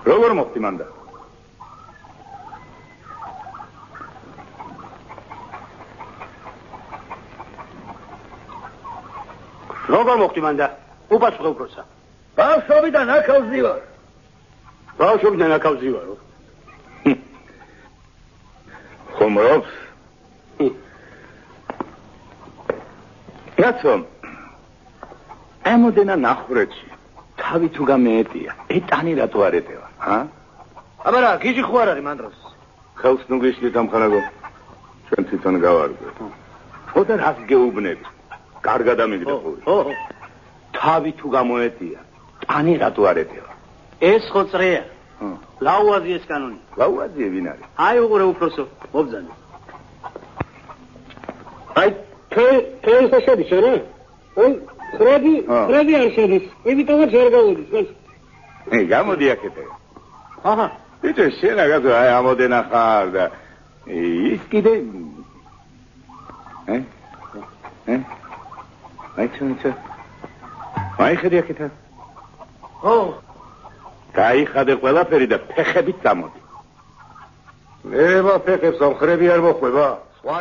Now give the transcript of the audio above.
როგორ მოხდი მანდა? როგორ მოხდი მანდა? უპასუხე უბრალოდ. ბავშვობიდან აქავზი ვარ. ბავშვობიდან აქავზი ვარო. ხომრობს? რატო? ემოდენა ნახურეთში. თავი თუ გამეეტია. ეტანი რატო არ ეტევა, ჰა? აბა რა, გიჟი ხო არ არის მან დროს? ხელს ნუ გიშლით ამხანაგო. ჩვენ თვითონ გავარკვევ. ხოდა რას გეუბნები? კარგად ამიგდე ხოლმე. ხო. თავი თუ გამოეტია. ტანი რატო არ ეტევა? ეს ხო წრეა. ლაუაზიეს კანონი. ლაუაზიე ვინ არის? აი უყურე უფროსო, მობძანე. აი, ეს შედის რა? აი, ხრედი არ შედის. იმიტომ არ გავუდის. გამოდი აქეთე. აჰა. ბიჭო, შენ აგაზო აი ამოდენა ხარ და ის კიდე აი ჩა. აი ხედი აქეთა. ო. გაიხადე ყველაფერი და ფეხებით წამოდი. მე ფეხებს ამ ხრები არ მოხვება. სხვა